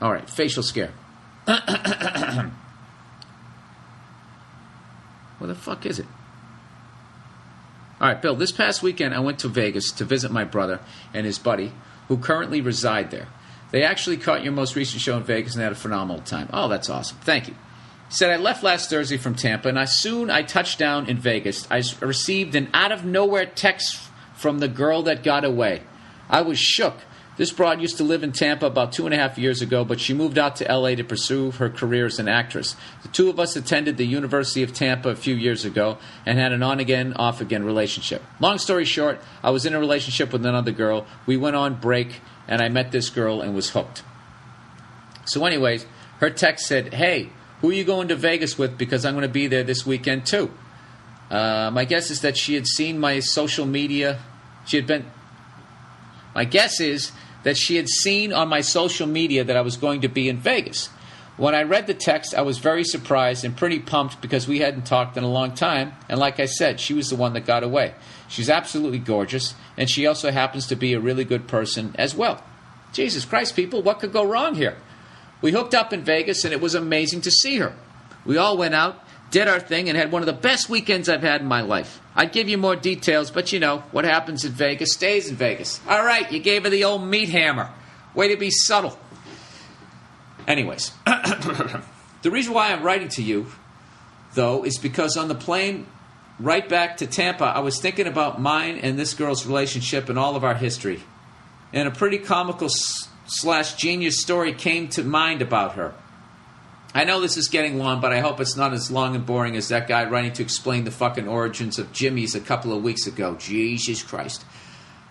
All right, facial scare. Where the fuck is it? All right, Bill, this past weekend I went to Vegas to visit my brother and his buddy, who currently reside there. They actually caught your most recent show in Vegas and had a phenomenal time. Oh, that's awesome. Thank you. He said, I left last Thursday from Tampa, and as soon I touched down in Vegas, I received an out-of-nowhere text from the girl that got away. I was shook. This broad used to live in Tampa about 2.5 years ago, but she moved out to L.A. to pursue her career as an actress. The two of us attended the University of Tampa a few years ago and had an on-again, off-again relationship. Long story short, I was in a relationship with another girl. We went on break, and I met this girl and was hooked. So anyways, her text said, hey, who are you going to Vegas with? Because I'm going to be there this weekend too. My guess is that she had seen my social media. My guess is that she had seen on my social media that I was going to be in Vegas. When I read the text, I was very surprised and pretty pumped because we hadn't talked in a long time. And like I said, she was the one that got away. She's absolutely gorgeous, and she also happens to be a really good person as well. Jesus Christ, people, what could go wrong here? We hooked up in Vegas, and it was amazing to see her. We all went out, did our thing, and had one of the best weekends I've had in my life. I'd give you more details, but you know, what happens in Vegas stays in Vegas. All right, you gave her the old meat hammer. Way to be subtle. Anyways, the reason why I'm writing to you, though, is because on the plane right back to Tampa, I was thinking about mine and this girl's relationship and all of our history. And a pretty comical / genius story came to mind about her. I know this is getting long, but I hope it's not as long and boring as that guy writing to explain the fucking origins of Jimmy's a couple of weeks ago. Jesus Christ.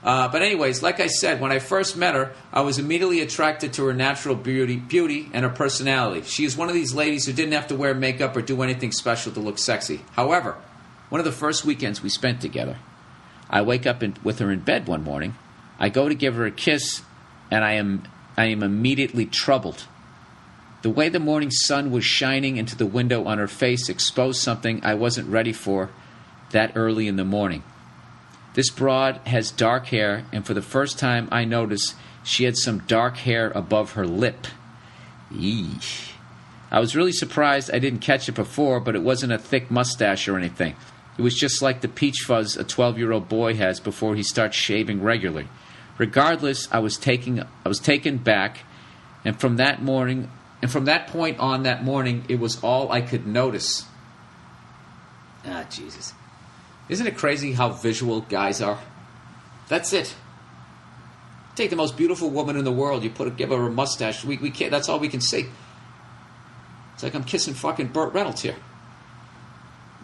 But anyways, like I said, when I first met her, I was immediately attracted to her natural beauty and her personality. She is one of these ladies who didn't have to wear makeup or do anything special to look sexy. However, one of the first weekends we spent together, I wake up with her in bed one morning. I go to give her a kiss, and I am immediately troubled. The way the morning sun was shining into the window on her face exposed something I wasn't ready for that early in the morning. This broad has dark hair, and for the first time I noticed she had some dark hair above her lip. Eesh. I was really surprised I didn't catch it before, but it wasn't a thick mustache or anything. It was just like the peach fuzz a 12-year-old boy has before he starts shaving regularly. Regardless, I was taken back, and from that point on that morning, it was all I could notice. Ah, Jesus. Isn't it crazy how visual guys are? That's it. Take the most beautiful woman in the world, give her a mustache. We can't. That's all we can see. It's like I'm kissing fucking Burt Reynolds here.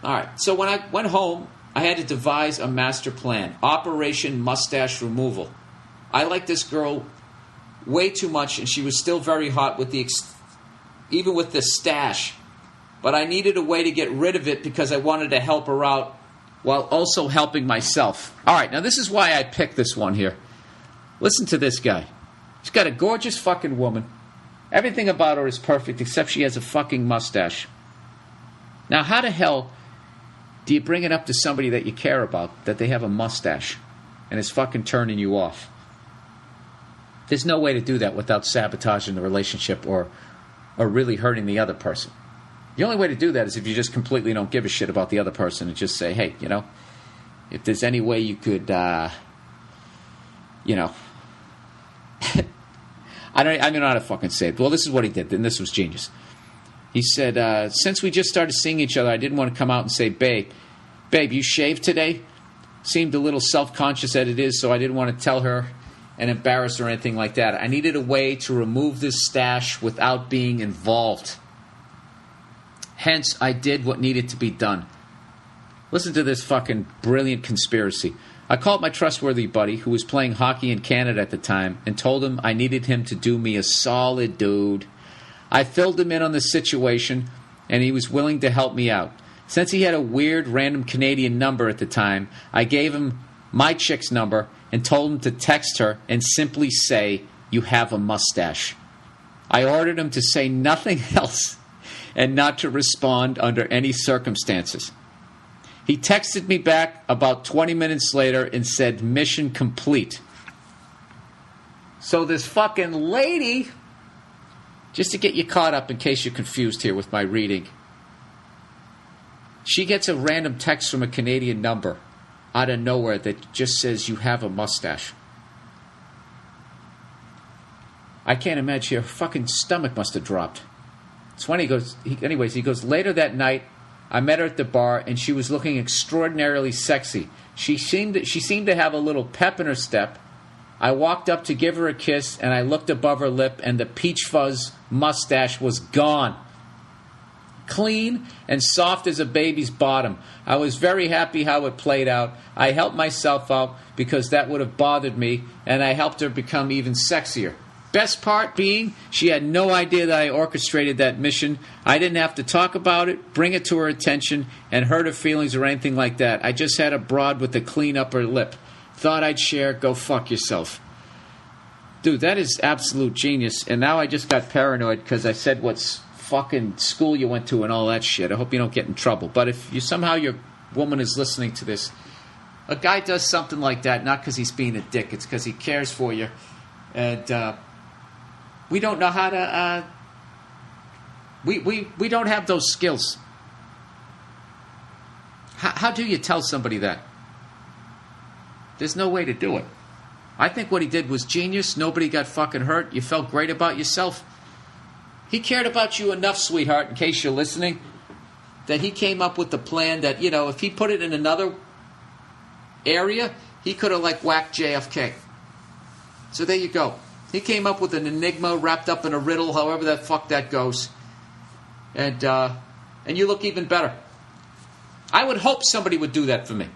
All right. So when I went home, I had to devise a master plan. Operation Mustache Removal. I liked this girl way too much, and she was still very hot with even with the stash. But I needed a way to get rid of it because I wanted to help her out while also helping myself. All right, now this is why I picked this one here. Listen to this guy. He's got a gorgeous fucking woman. Everything about her is perfect except she has a fucking mustache. Now, how the hell do you bring it up to somebody that you care about that they have a mustache and it's fucking turning you off? There's no way to do that without sabotaging the relationship or really hurting the other person. The only way to do that is if you just completely don't give a shit about the other person and just say, hey, if there's any way you could, I don't know how to fucking say it. Well, this is what he did, and this was genius. He said, since we just started seeing each other, I didn't want to come out and say, babe, you shaved today? Seemed a little self-conscious as it is, so I didn't want to tell her and embarrass her or anything like that. I needed a way to remove this stash without being involved. Hence, I did what needed to be done. Listen to this fucking brilliant conspiracy. I called my trustworthy buddy, who was playing hockey in Canada at the time, and told him I needed him to do me a solid, dude. I filled him in on the situation, and he was willing to help me out. Since he had a weird, random Canadian number at the time, I gave him my chick's number and told him to text her and simply say, you have a mustache. I ordered him to say nothing else and not to respond under any circumstances. He texted me back about 20 minutes later and said, mission complete. So this fucking lady Just to get you caught up in case you're confused here with my reading. She gets a random text from a Canadian number out of nowhere that just says you have a mustache. I can't imagine. Her fucking stomach must have dropped. It's when he goes, later that night, I met her at the bar and she was looking extraordinarily sexy. She seemed to have a little pep in her step. I walked up to give her a kiss and I looked above her lip and the peach fuzz mustache was gone. Clean and soft as a baby's bottom. I was very happy how it played out. I helped myself out because that would have bothered me, and I helped her become even sexier. Best part being, she had no idea that I orchestrated that mission. I didn't have to talk about it, bring it to her attention, and hurt her feelings or anything like that. I just had a broad with a clean upper lip. Thought I'd share, go fuck yourself. Dude, that is absolute genius. And now I just got paranoid because I said what's fucking school you went to and all that shit. I hope you don't get in trouble. But if you somehow your woman is listening to this, a guy does something like that, not because he's being a dick, it's because he cares for you. And we don't know how to... We don't have those skills. How do you tell somebody that? There's no way to do it. I think what he did was genius. Nobody got fucking hurt. You felt great about yourself. He cared about you enough, sweetheart, in case you're listening, that he came up with the plan that, if he put it in another area, he could have, whacked JFK. So there you go. He came up with an enigma wrapped up in a riddle, however the fuck that goes. And you look even better. I would hope somebody would do that for me.